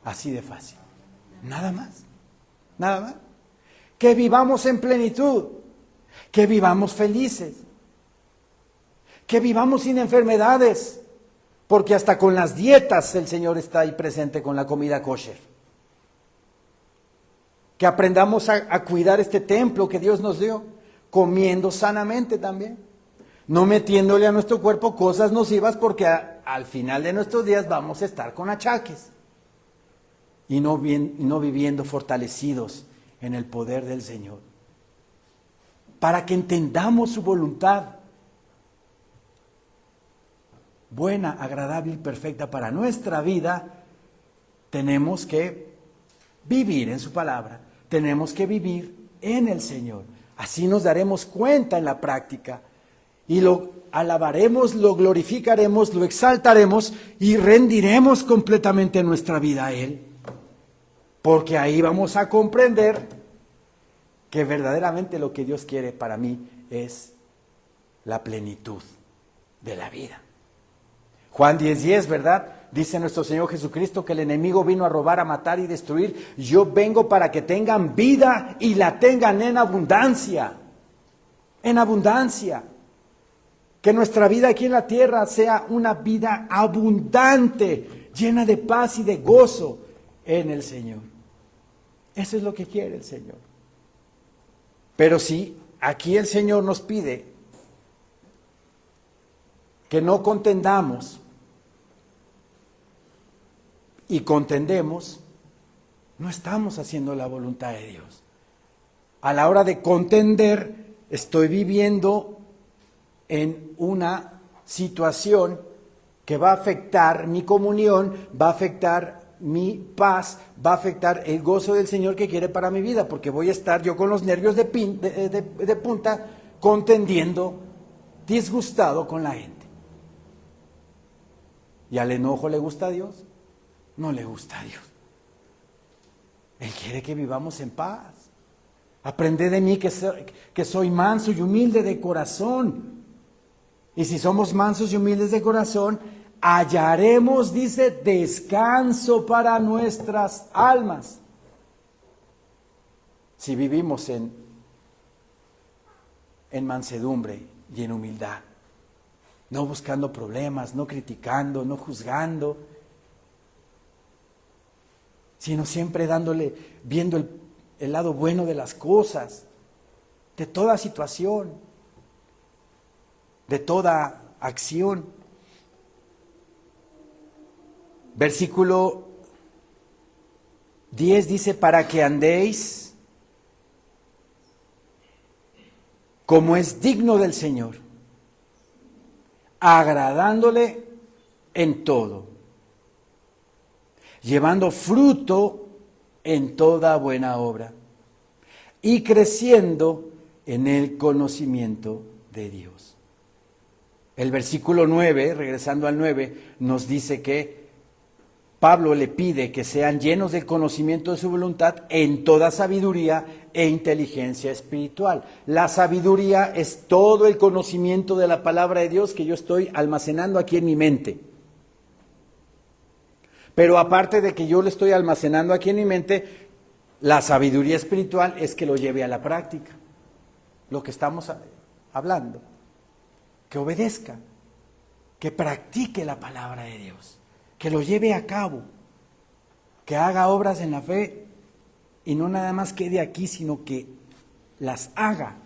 Así de fácil. Nada más. Nada más. Que vivamos en plenitud. Que vivamos felices. Que vivamos sin enfermedades. Porque hasta con las dietas el Señor está ahí presente con la comida kosher. Que aprendamos a cuidar este templo que Dios nos dio. Comiendo sanamente también. No metiéndole a nuestro cuerpo cosas nocivas, porque al final de nuestros días vamos a estar con achaques. Y no viviendo fortalecidos en el poder del Señor. Para que entendamos su voluntad buena, agradable y perfecta para nuestra vida, tenemos que vivir en su palabra, tenemos que vivir en el Señor. Así nos daremos cuenta en la práctica y lo alabaremos, lo glorificaremos, lo exaltaremos y rendiremos completamente nuestra vida a Él. Porque ahí vamos a comprender que verdaderamente lo que Dios quiere para mí es la plenitud de la vida. Juan 10:10, ¿verdad? Dice nuestro Señor Jesucristo que el enemigo vino a robar, a matar y destruir. Yo vengo para que tengan vida y la tengan en abundancia. En abundancia. Que nuestra vida aquí en la tierra sea una vida abundante, llena de paz y de gozo en el Señor. Eso es lo que quiere el Señor. Pero sí, aquí el Señor nos pide que no contendamos y contendemos, no estamos haciendo la voluntad de Dios. A la hora de contender, estoy viviendo en una situación que va a afectar mi comunión, va a afectar mi paz, va a afectar el gozo del Señor que quiere para mi vida, porque voy a estar yo con los nervios de punta, contendiendo, disgustado con la gente. ¿Y al enojo le gusta a Dios? No le gusta a Dios. Él quiere que vivamos en paz. Aprended de mí que soy manso y humilde de corazón. Y si somos mansos y humildes de corazón, hallaremos, dice, descanso para nuestras almas. Si vivimos en mansedumbre y en humildad, no buscando problemas, no criticando, no juzgando, sino siempre viendo el lado bueno de las cosas, de toda situación, de toda acción. Versículo 10 dice, para que andéis como es digno del Señor, agradándole en todo, llevando fruto en toda buena obra y creciendo en el conocimiento de Dios. El versículo 9, regresando al 9, nos dice que Pablo le pide que sean llenos del conocimiento de su voluntad en toda sabiduría e inteligencia espiritual. La sabiduría es todo el conocimiento de la palabra de Dios que yo estoy almacenando aquí en mi mente. Pero aparte de que yo le estoy almacenando aquí en mi mente, la sabiduría espiritual es que lo lleve a la práctica. Lo que estamos hablando. Que obedezca, que practique la palabra de Dios, que lo lleve a cabo, que haga obras en la fe y no nada más quede aquí, sino que las haga.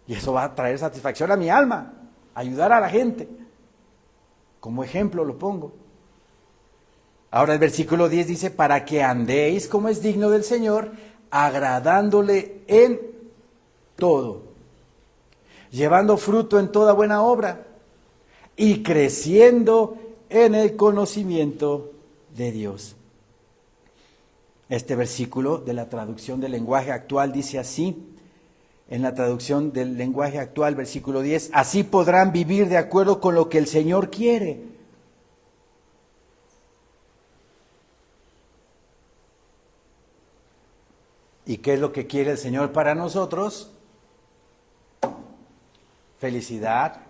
Y eso va a traer satisfacción a mi alma, ayudar a la gente. Como ejemplo lo pongo. Ahora el versículo 10 dice, para que andéis como es digno del Señor, agradándole en todo, llevando fruto en toda buena obra y creciendo en el conocimiento de Dios. Este versículo de la traducción del lenguaje actual dice así, en la traducción del lenguaje actual, versículo 10, así podrán vivir de acuerdo con lo que el Señor quiere. ¿Y qué es lo que quiere el Señor para nosotros? Felicidad,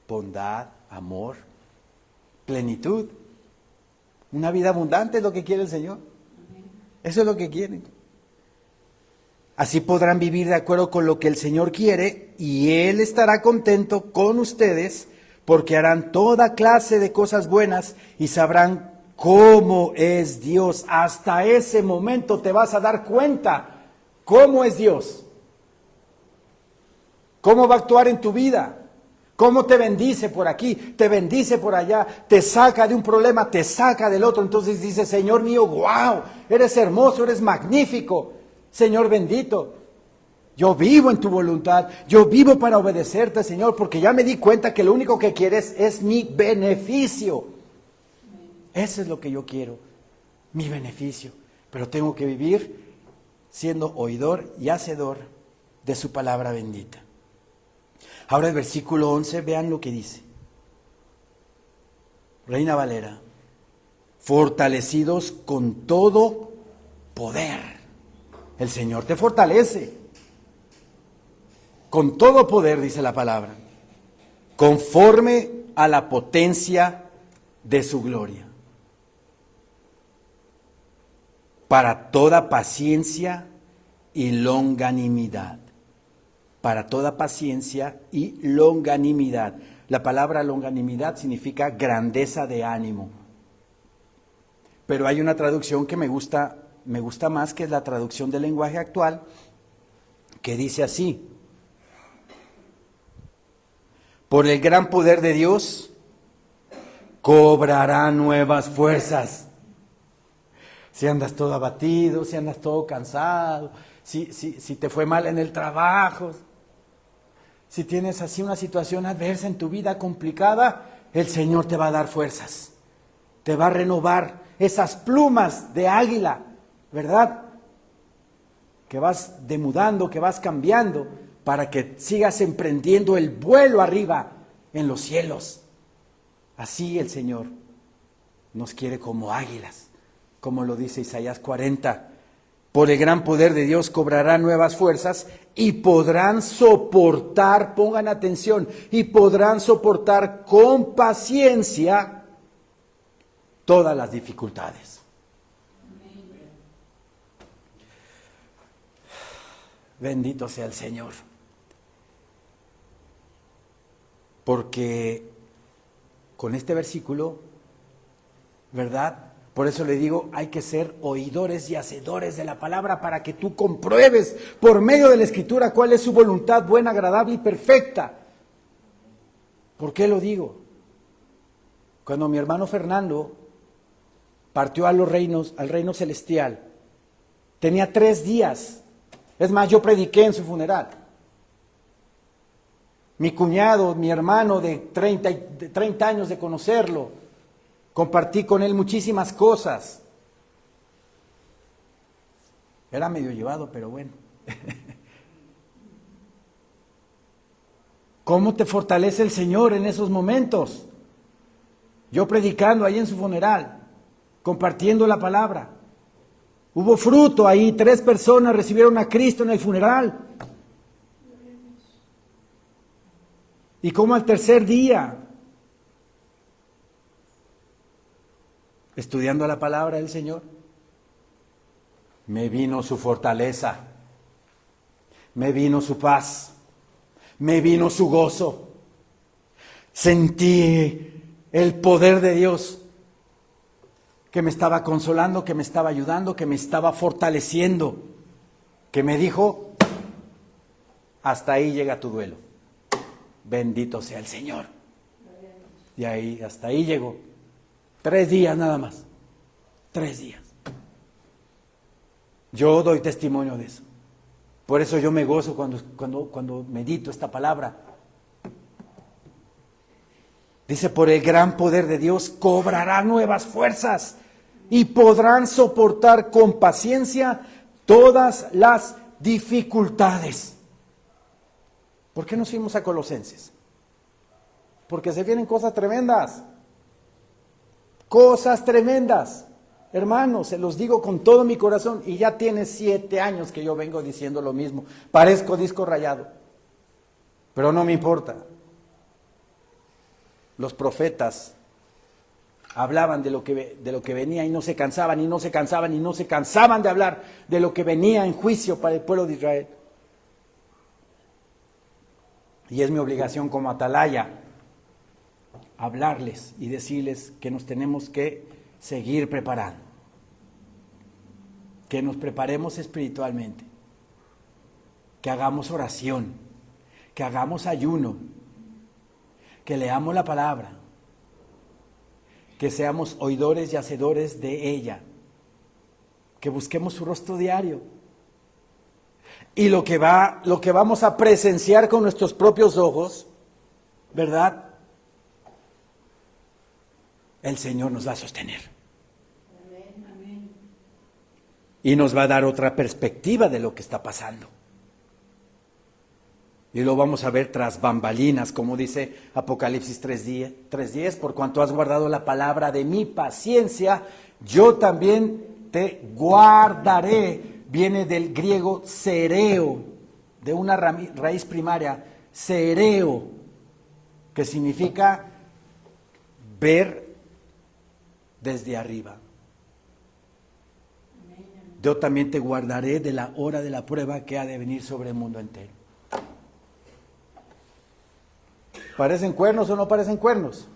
bondad, amor, plenitud. Una vida abundante es lo que quiere el Señor. Eso es lo que quiere. Así podrán vivir de acuerdo con lo que el Señor quiere y Él estará contento con ustedes porque harán toda clase de cosas buenas y sabrán cómo es Dios. Hasta ese momento te vas a dar cuenta cómo es Dios. ¿Cómo va a actuar en tu vida? ¿Cómo te bendice por aquí? Te bendice por allá, te saca de un problema, te saca del otro. Entonces dice, Señor mío, wow, eres hermoso, eres magnífico. Señor bendito, yo vivo en tu voluntad, yo vivo para obedecerte, Señor, porque ya me di cuenta que lo único que quieres es mi beneficio. Eso es lo que yo quiero, mi beneficio. Pero tengo que vivir siendo oidor y hacedor de su palabra bendita. Ahora el versículo 11, vean lo que dice. Reina Valera, fortalecidos con todo poder. El Señor te fortalece. Con todo poder, dice la palabra. Conforme a la potencia de su gloria. Para toda paciencia y longanimidad. Para toda paciencia y longanimidad. La palabra longanimidad significa grandeza de ánimo. Pero hay una traducción que me gusta más, que es la traducción del lenguaje actual, que dice así: por el gran poder de Dios, cobrará nuevas fuerzas. Si andas todo abatido, si andas todo cansado, si te fue mal en el trabajo, si tienes así una situación adversa en tu vida complicada, el Señor te va a dar fuerzas, te va a renovar esas plumas de águila, ¿verdad? Que vas demudando, que vas cambiando, para que sigas emprendiendo el vuelo arriba en los cielos. Así el Señor nos quiere como águilas, como lo dice Isaías 40. Por el gran poder de Dios cobrarán nuevas fuerzas y podrán soportar, pongan atención, y podrán soportar con paciencia todas las dificultades. Bendito sea el Señor. Porque con este versículo, ¿verdad? Por eso le digo, hay que ser oidores y hacedores de la palabra para que tú compruebes por medio de la Escritura cuál es su voluntad buena, agradable y perfecta. ¿Por qué lo digo? Cuando mi hermano Fernando partió a los reinos, al reino celestial, tenía 3 días. Es más, yo prediqué en su funeral. Mi cuñado, mi hermano de 30 años de conocerlo, compartí con él muchísimas cosas. Era medio llevado, pero bueno. ¿Cómo te fortalece el Señor en esos momentos? Yo predicando ahí en su funeral, compartiendo la palabra. Hubo fruto ahí, 3 personas recibieron a Cristo en el funeral. Y como al tercer día, estudiando la palabra del Señor, me vino su fortaleza, me vino su paz, me vino su gozo. Sentí el poder de Dios que me estaba consolando, que me estaba ayudando, que me estaba fortaleciendo, que me dijo, hasta ahí llega tu duelo. Bendito sea el Señor. Y ahí, hasta ahí llegó. 3 días nada más. 3 días. Yo doy testimonio de eso. Por eso yo me gozo cuando medito esta palabra. Dice, por el gran poder de Dios cobrará nuevas fuerzas y podrán soportar con paciencia todas las dificultades. ¿Por qué nos fuimos a Colosenses? Porque se vienen cosas tremendas. Cosas tremendas. Hermanos, se los digo con todo mi corazón, y ya tiene 7 años que yo vengo diciendo lo mismo. Parezco disco rayado, pero no me importa. Los profetas hablaban de lo que venía y no se cansaban, y no se cansaban, y no se cansaban de hablar de lo que venía en juicio para el pueblo de Israel. Y es mi obligación como atalaya hablarles y decirles que nos tenemos que seguir preparando, que nos preparemos espiritualmente, que hagamos oración, que hagamos ayuno, que leamos la palabra, que seamos oidores y hacedores de ella, que busquemos su rostro diario. Y lo que vamos a presenciar con nuestros propios ojos, ¿verdad? El Señor nos va a sostener. Amén. Y nos va a dar otra perspectiva de lo que está pasando. Y lo vamos a ver tras bambalinas, como dice Apocalipsis 3:10, por cuanto has guardado la palabra de mi paciencia, yo también te guardaré. Viene del griego sereo, de una raíz primaria, sereo, que significa ver desde arriba. Yo también te guardaré de la hora de la prueba que ha de venir sobre el mundo entero. ¿Parecen cuernos o no parecen cuernos?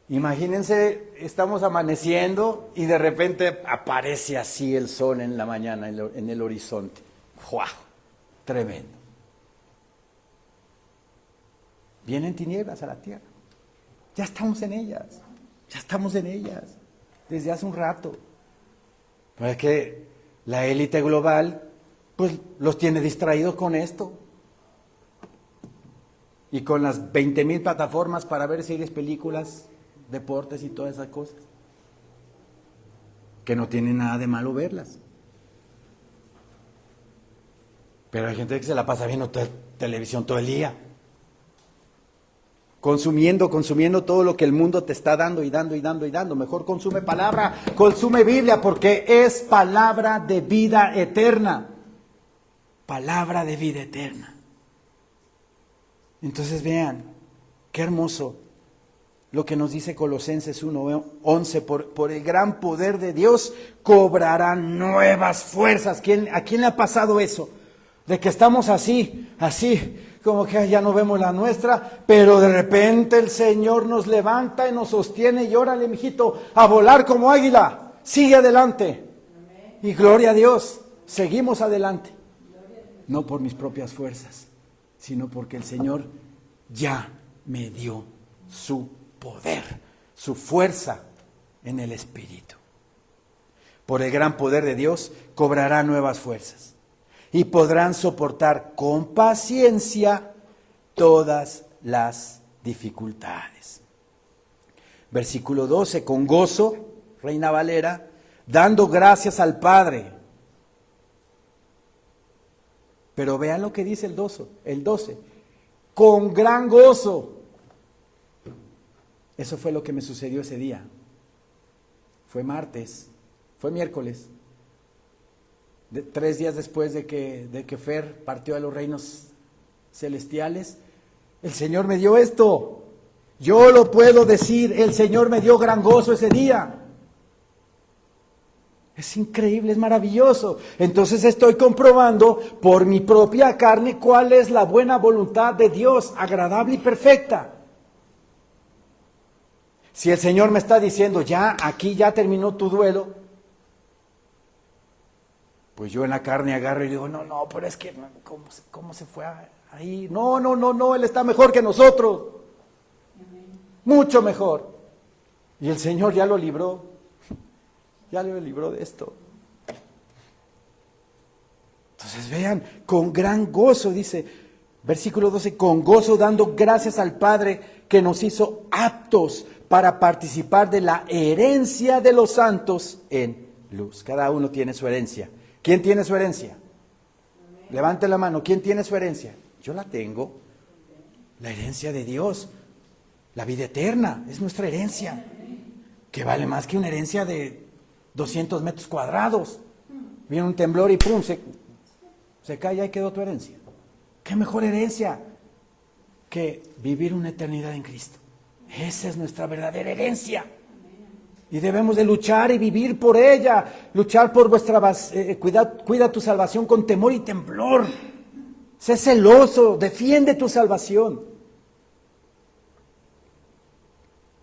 Imagínense, estamos amaneciendo y de repente aparece así el sol en la mañana, en el horizonte. ¡Wow! Tremendo. Vienen tinieblas a la tierra. Ya estamos en ellas. Ya estamos en ellas. Desde hace un rato. Pero es que la élite global, pues los tiene distraídos con esto. Y con las 20,000 plataformas para ver series, películas, deportes y todas esas cosas, que no tiene nada de malo verlas. Pero hay gente que se la pasa viendo televisión todo el día, consumiendo todo lo que el mundo te está dando y dando y dando y dando. Mejor consume palabra, consume Biblia, porque es palabra de vida eterna. Palabra de vida eterna. Entonces vean, qué hermoso lo que nos dice Colosenses 1:11, por el gran poder de Dios cobrarán nuevas fuerzas. ¿A quién le ha pasado eso? De que estamos así, como que ya no vemos la nuestra, pero de repente el Señor nos levanta y nos sostiene y órale, mijito, a volar como águila, sigue adelante. Amén. Y gloria a Dios, seguimos adelante. No por mis propias fuerzas, sino porque el Señor ya me dio su poder, su fuerza en el Espíritu. Por el gran poder de Dios cobrará nuevas fuerzas y podrán soportar con paciencia todas las dificultades. Versículo 12, con gozo, Reina Valera, dando gracias al Padre. Pero vean lo que dice el 12, con gran gozo. Eso fue lo que me sucedió ese día. Fue martes, fue miércoles. 3 días después de que Fer partió a los reinos celestiales, el Señor me dio esto. Yo lo puedo decir, el Señor me dio gran gozo ese día. Es increíble, es maravilloso. Entonces estoy comprobando por mi propia carne cuál es la buena voluntad de Dios, agradable y perfecta. Si el Señor me está diciendo, ya, aquí ya terminó tu duelo, pues yo en la carne agarro y digo, no, pero es que, ¿cómo se fue ahí? No, Él está mejor que nosotros. Mucho mejor. Y el Señor ya lo libró. Ya lo libró de esto. Entonces vean, con gran gozo, dice, versículo 12, con gozo dando gracias al Padre que nos hizo aptos para participar de la herencia de los santos en luz. Cada uno tiene su herencia. ¿Quién tiene su herencia? Levante la mano. ¿Quién tiene su herencia? Yo la tengo. La herencia de Dios. La vida eterna es nuestra herencia. Que vale más que una herencia de 200 metros cuadrados. Viene un temblor y ¡pum! Se cae y ahí quedó tu herencia. ¿Qué mejor herencia que vivir una eternidad en Cristo? Esa es nuestra verdadera herencia. Y debemos de luchar y vivir por ella. Luchar por cuida tu salvación con temor y temblor. Sé celoso, defiende tu salvación.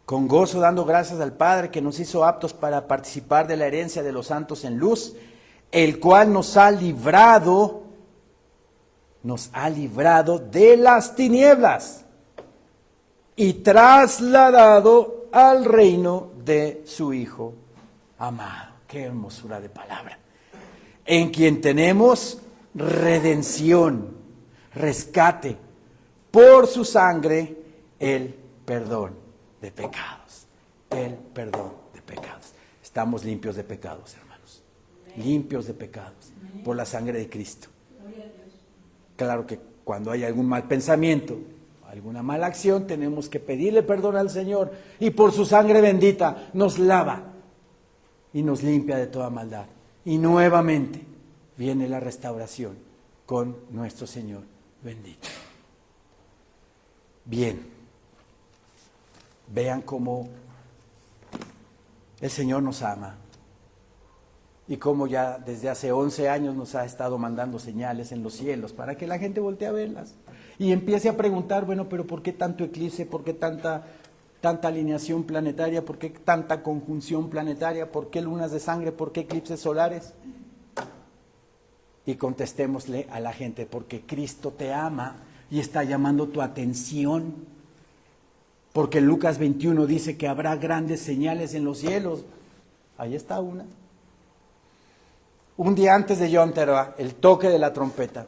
Con gozo dando gracias al Padre que nos hizo aptos para participar de la herencia de los santos en luz, el cual nos ha librado de las tinieblas y trasladado al reino de su Hijo amado. Qué hermosura de palabra. En quien tenemos redención, rescate, por su sangre, el perdón de pecados. El perdón de pecados. Estamos limpios de pecados, hermanos. Limpios de pecados por la sangre de Cristo. Claro que cuando hay algún mal pensamiento, alguna mala acción, tenemos que pedirle perdón al Señor y por su sangre bendita nos lava y nos limpia de toda maldad. Y nuevamente viene la restauración con nuestro Señor bendito. Bien, vean cómo el Señor nos ama y cómo ya desde hace 11 años nos ha estado mandando señales en los cielos para que la gente voltee a verlas y empiece a preguntar, bueno, pero ¿por qué tanto eclipse? ¿Por qué tanta alineación planetaria? ¿Por qué tanta conjunción planetaria? ¿Por qué lunas de sangre? ¿Por qué eclipses solares? Y contestémosle a la gente, porque Cristo te ama y está llamando tu atención. Porque Lucas 21 dice que habrá grandes señales en los cielos. Ahí está una. Un día antes de Yom Teruah, el toque de la trompeta.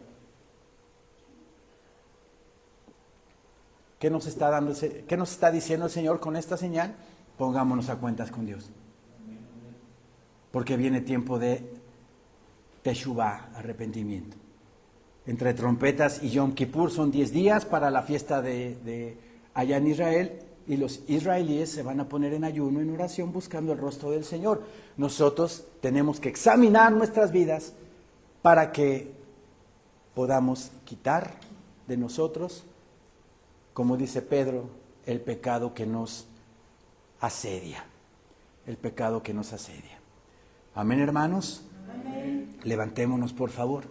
¿Qué nos está diciendo el Señor con esta señal? Pongámonos a cuentas con Dios. Porque viene tiempo de Teshuvah, arrepentimiento. Entre trompetas y Yom Kippur son 10 días para la fiesta de allá en Israel, y los israelíes se van a poner en ayuno, en oración, buscando el rostro del Señor. Nosotros tenemos que examinar nuestras vidas para que podamos quitar de nosotros, como dice Pedro, el pecado que nos asedia. El pecado que nos asedia. Amén, hermanos. Amén. Levantémonos, por favor.